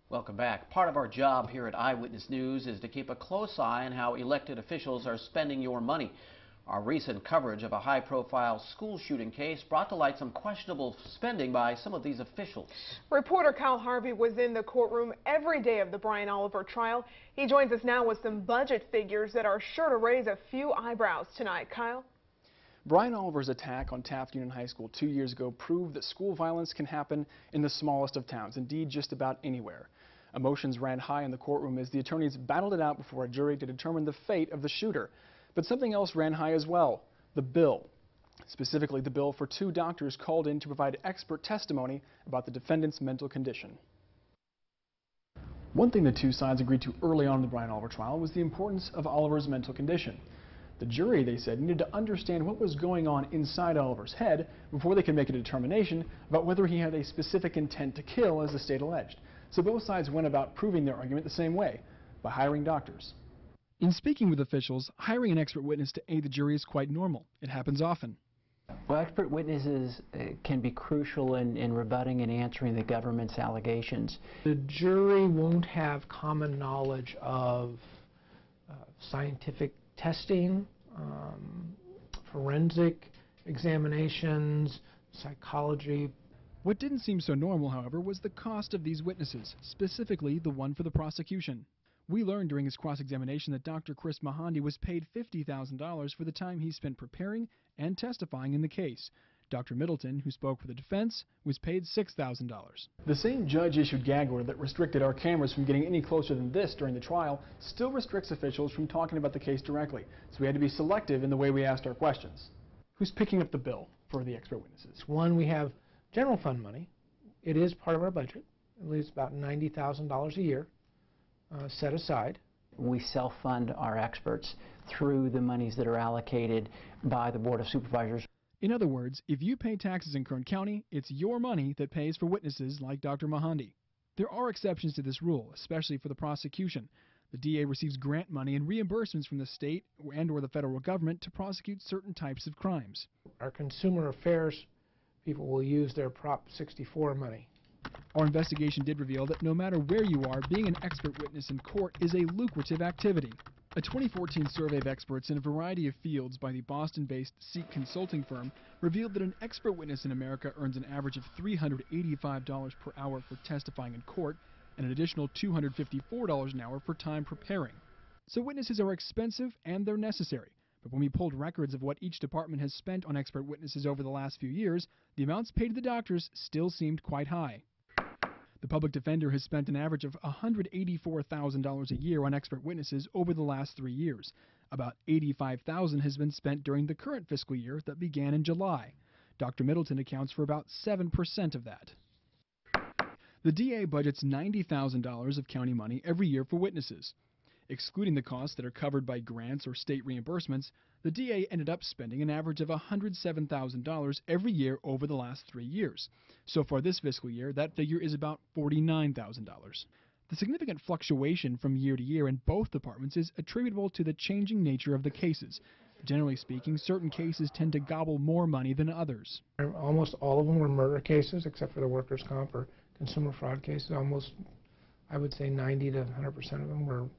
Welcome back. Part of our job here at Eyewitness News is to keep a close eye on how elected officials are spending your money. Our recent coverage of a high-profile school shooting case brought to light some questionable spending by some of these officials. Reporter Kyle Harvey was in the courtroom every day of the Brian Oliver trial. He joins us now with some budget figures that are sure to raise a few eyebrows tonight. Kyle? Brian Oliver's attack on Taft Union High School 2 years ago proved that school violence can happen in the smallest of towns, indeed just about anywhere. Emotions ran high in the courtroom as the attorneys battled it out before a jury to determine the fate of the shooter. But something else ran high as well, the bill. Specifically, the bill for 2 doctors called in to provide expert testimony about the defendant's mental condition. One thing the 2 sides agreed to early on in the Brian Oliver trial was the importance of Oliver's mental condition. The jury, they said, needed to understand what was going on inside Oliver's head before they could make a determination about whether he had a specific intent to kill, as the state alleged. So both sides went about proving their argument the same way, by hiring doctors. In speaking with officials, hiring an expert witness to aid the jury is quite normal. It happens often. Well, expert witnesses can be crucial in rebutting and answering the government's allegations. The jury won't have common knowledge of scientific testing, forensic examinations, psychology. What didn't seem so normal, however, was the cost of these witnesses, specifically the one for the prosecution. We learned during his cross-examination that Dr. Chris Mahandi was paid $50,000 for the time he spent preparing and testifying in the case. Dr. Middleton, who spoke for the defense, was paid $6,000. The same judge issued gag order that restricted our cameras from getting any closer than this during the trial still restricts officials from talking about the case directly, so we had to be selective in the way we asked our questions. Who's picking up the bill for the expert witnesses? One, we have general fund money. It is part of our budget. At least about $90,000 a year set aside. We self-fund our experts through the monies that are allocated by the Board of Supervisors. In other words, if you pay taxes in Kern County, it's your money that pays for witnesses like Dr. Mahandi. There are exceptions to this rule, especially for the prosecution. The DA receives grant money and reimbursements from the state and/or the federal government to prosecute certain types of crimes. Our consumer affairs people will use their Prop 64 money. Our investigation did reveal that no matter where you are, being an expert witness in court is a lucrative activity. A 2014 survey of experts in a variety of fields by the Boston-based Seek consulting firm revealed that an expert witness in America earns an average of $385 per hour for testifying in court and an additional $254 an hour for time preparing. So witnesses are expensive and they're necessary. But when we pulled records of what each department has spent on expert witnesses over the last few years, the amounts paid to the doctors still seemed quite high. The public defender has spent an average of $184,000 a year on expert witnesses over the last 3 years. About $85,000 has been spent during the current fiscal year that began in July. Dr. Middleton accounts for about 7% of that. The DA budgets $90,000 of county money every year for witnesses. Excluding the costs that are covered by grants or state reimbursements, the DA ended up spending an average of $107,000 every year over the last 3 years. So far this fiscal year, that figure is about $49,000. The significant fluctuation from year to year in both departments is attributable to the changing nature of the cases. Generally speaking, certain cases tend to gobble more money than others. Almost all of them were murder cases, except for the workers' comp or consumer fraud cases. Almost, I would say 90 to 100% of them were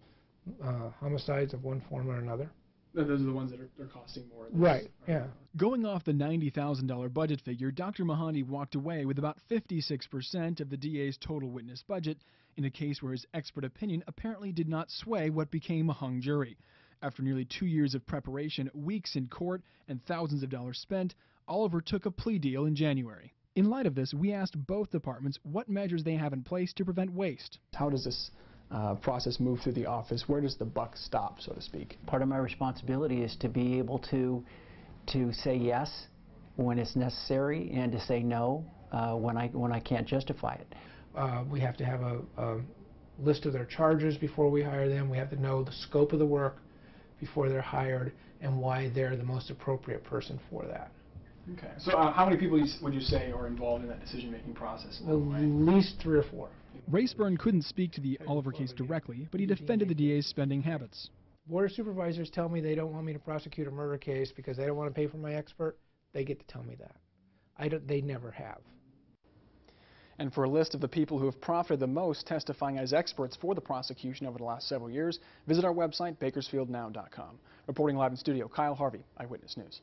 homicides of one form or another. Those are the ones that are costing more. Right, yeah. Going off the $90,000 budget figure, Dr. Mahandi walked away with about 56% of the DA's total witness budget in a case where his expert opinion apparently did not sway what became a hung jury. After nearly 2 years of preparation, weeks in court, and thousands of dollars spent, Oliver took a plea deal in January. In light of this, we asked both departments what measures they have in place to prevent waste. How does this process move through the office? Where does the buck stop, so to speak? Part of my responsibility is to be able to say yes when it's necessary and to say no when I can't justify it. We have to have a list of their charges before we hire them. We have to know the scope of the work before they're hired and why they're the most appropriate person for that. Okay. So how many people would you say are involved in that decision-making process? At least 3 or 4. Rayburn couldn't speak to the Oliver case directly, but he defended the DA's spending habits. Board of Supervisors tell me they don't want me to prosecute a murder case because they don't want to pay for my expert. They get to tell me that. They never have. And for a list of the people who have profited the most testifying as experts for the prosecution over the last several years, visit our website, bakersfieldnow.com. Reporting live in studio, Kyle Harvey, Eyewitness News.